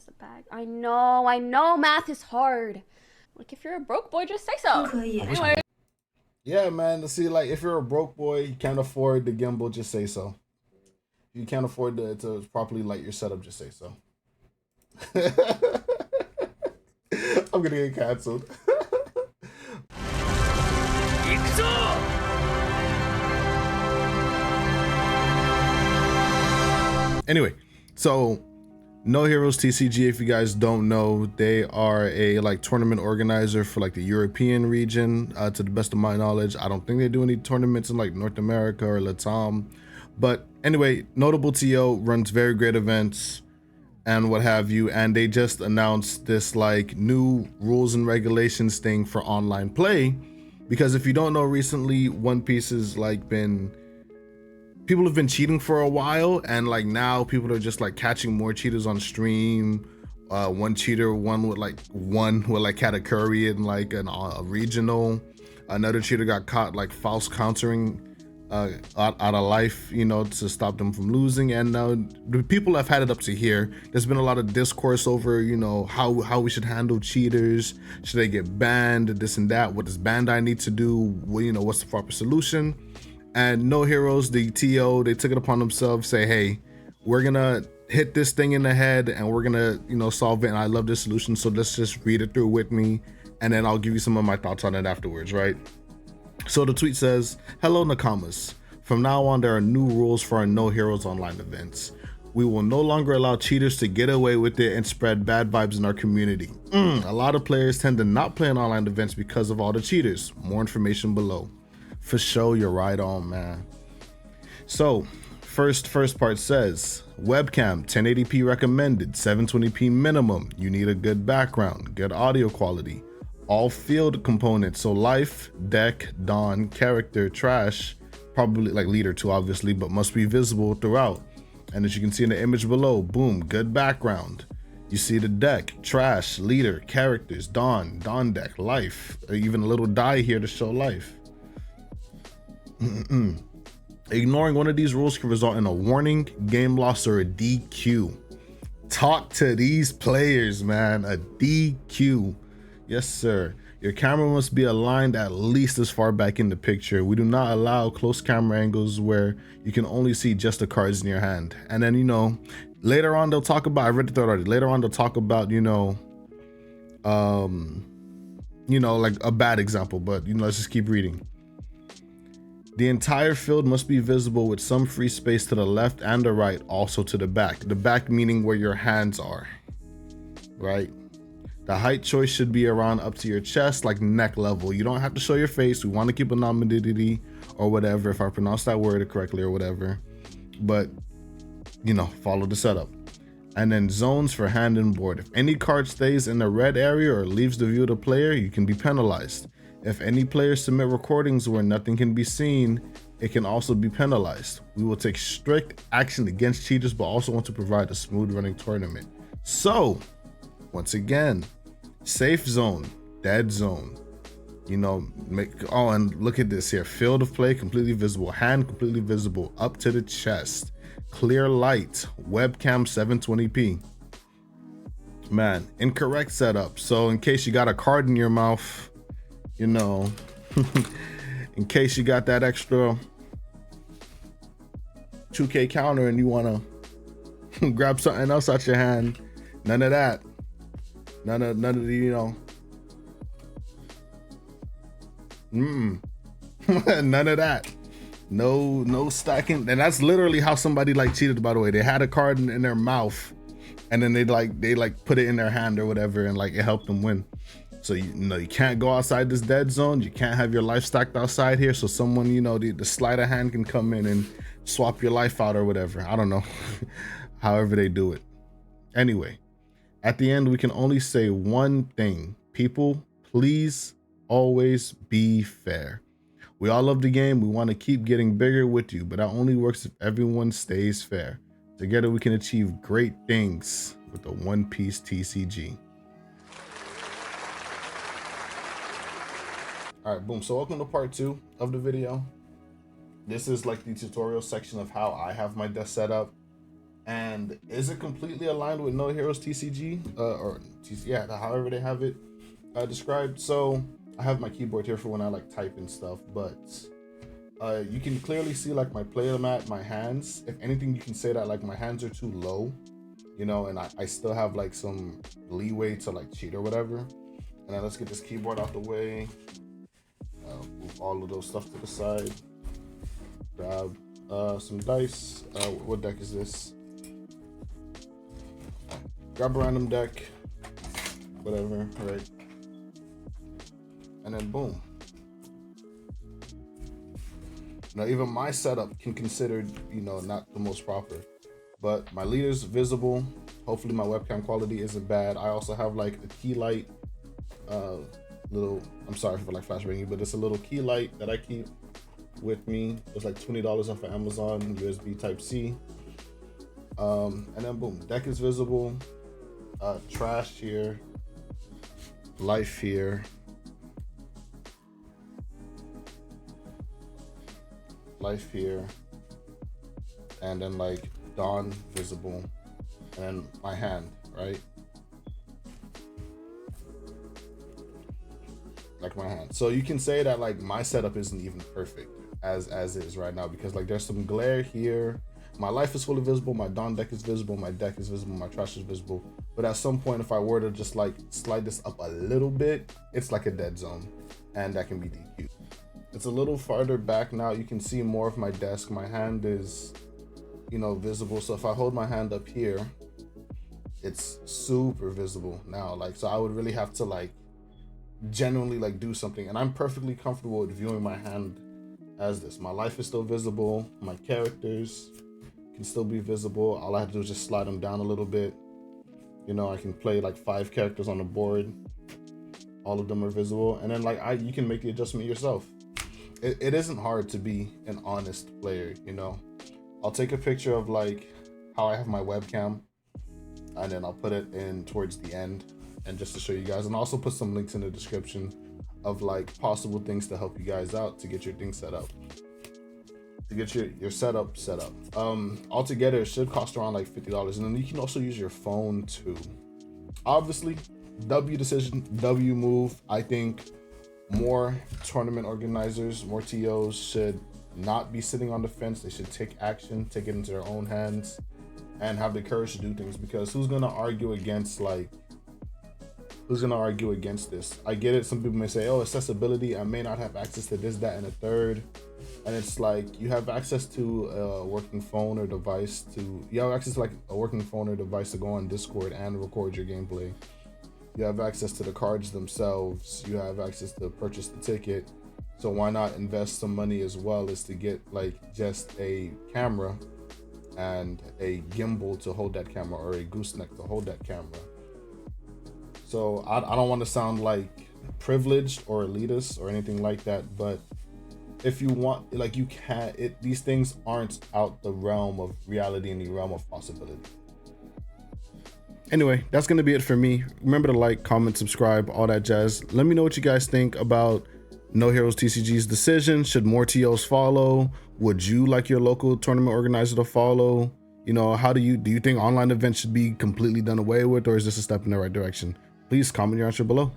has a bag. I know math is hard. Like, if you're a broke boy, just say so. Anyway. Yeah, man. See, like, if you're a broke boy, you can't afford the gimbal, just say so. If you can't afford to properly light your setup, just say so. I'm gonna get canceled. Anyway, so No Heroes TCG, if you guys don't know, they are a like tournament organizer for like the European region. To the best of my knowledge, I don't think they do any tournaments in like North America or Latam. But anyway, notable TO, runs very great events and what have you. And they just announced this like new rules and regulations thing for online play. Because if you don't know, recently One Piece has like been, people have been cheating for a while, and like now people are just like catching more cheaters on stream. One cheater won with like Katakuri in like a regional. Another cheater got caught like false countering out of life, you know, to stop them from losing. And now the people have had it up to here. There's been a lot of discourse over, you know, how we should handle cheaters. Should they get banned? This and that. What does Bandai need to do? Well, you know, what's the proper solution? And No Heroes, the TO, they took it upon themselves, say, hey, we're gonna hit this thing in the head and we're gonna, you know, solve it. And I love this solution, so let's just read it through with me, and then I'll give you some of my thoughts on it afterwards, right? So the tweet says, hello Nakamas. From now on, there are new rules for our No Heroes online events. We will no longer allow cheaters to get away with it and spread bad vibes in our community. A lot of players tend to not play in online events because of all the cheaters. More information below. For sure, you're right on, man. So first part says, webcam 1080p recommended, 720p minimum. You need a good background, good audio quality. All field components, so life, deck, dawn, character, trash, probably like leader too obviously, but must be visible throughout. And as you can see in the image below, boom, good background. You see the deck, trash, leader, characters, dawn deck, life, even a little die here to show life. Ignoring one of these rules can result in a warning, game loss, or a DQ. Talk to these players, man. A DQ. Yes, sir. Your camera must be aligned at least as far back in the picture. We do not allow close camera angles where you can only see just the cards in your hand. And then, you know, later on they'll talk about, I read the thread already, later on they'll talk about, you know, like a bad example, but, you know, let's just keep reading. The entire field must be visible with some free space to the left and the right, also to the back. The back meaning where your hands are, right? The height choice should be around up to your chest, like neck level. You don't have to show your face. We want to keep anonymity or whatever, if I pronounce that word correctly or whatever. But, you know, follow the setup. And then zones for hand and board. If any card stays in the red area or leaves the view of the player, you can be penalized. If any players submit recordings where nothing can be seen, it can also be penalized. We will take strict action against cheaters, but also want to provide a smooth running tournament. So, once again, safe zone, dead zone. You know, oh, and look at this here. Field of play completely visible, hand completely visible, up to the chest. Clear light, webcam 720p. Man, incorrect setup. So in case you got a card in your mouth, you know, in case you got that extra 2K counter and you want to grab something else out your hand, none of that. None of the, you know, none of that. No stacking. And that's literally how somebody like cheated, by the way. They had a card in their mouth and then they put it in their hand or whatever, and like it helped them win. So you know, you can't go outside this dead zone. You can't have your life stacked outside here, so someone, you know, the sleight of hand can come in and swap your life out or whatever. I don't know. However they do it. Anyway, at the end, we can only say one thing. People, please always be fair. We all love the game. We want to keep getting bigger with you, but that only works if everyone stays fair. Together, we can achieve great things with the One Piece TCG. All right, boom. So welcome to part 2 of the video. This is like the tutorial section of how I have my desk set up. And is it completely aligned with No Heroes TCG or TC, yeah, however they have it described? So I have my keyboard here for when I like type and stuff, but you can clearly see like my player mat, my hands. If anything, you can say that like my hands are too low, you know, and I still have like some leeway to like cheat or whatever. And then let's get this keyboard out the way. Move all of those stuff to the side. Grab some dice. What deck is this? Grab a random deck, whatever, right? And then boom. Now even my setup can consider, you know, not the most proper, but my leader's visible. Hopefully my webcam quality isn't bad. I also have like a key light, little, I'm sorry for like flash banging, but it's a little key light that I keep with me. It's like $20 off of Amazon, USB type C. And then boom, deck is visible. Trash here, life here, life here, and then like dawn visible, and then my hand, right? Like my hand. So you can say that like my setup isn't even perfect as is right now, because like there's some glare here. My life is fully visible, my dawn deck is visible, my deck is visible, my trash is visible. But at some point, if I were to just like slide this up a little bit, it's like a dead zone, and that can be DQ. It's a little farther back now. You can see more of my desk. My hand is, you know, visible. So if I hold my hand up here, it's super visible now. Like, so I would really have to like genuinely like do something. And I'm perfectly comfortable with viewing my hand as this. My life is still visible. My characters can still be visible. All I have to do is just slide them down a little bit. You know, I can play like 5 characters on the board. All of them are visible. And then like you can make the adjustment yourself. It isn't hard to be an honest player, you know. I'll take a picture of like how I have my webcam, and then I'll put it in towards the end, and just to show you guys, and also put some links in the description of like possible things to help you guys out to get your thing set up. To get your setup set up. Altogether it should cost around like $50, and then you can also use your phone too. Obviously, W decision, W move. I think more tournament organizers, more TOs should not be sitting on the fence. They should take action, take it into their own hands, and have the courage to do things, because who's gonna argue against this? I get it, some people may say, oh, accessibility, I may not have access to this, that, and a third. And it's like, you have access to a working phone or device to go on Discord and record your gameplay. You have access to the cards themselves. You have access to purchase the ticket. So why not invest some money as well as to get like just a camera and a gimbal to hold that camera, or a gooseneck to hold that camera. So I don't want to sound like privileged or elitist or anything like that, but if you want, like, you can, these things aren't out the realm of reality and the realm of possibility. Anyway, that's going to be it for me. Remember to like, comment, subscribe, all that jazz. Let me know what you guys think about No Heroes TCG's decision. Should more TOs follow? Would you like your local tournament organizer to follow? You know, do you think online events should be completely done away with, or is this a step in the right direction? Please comment your answer below.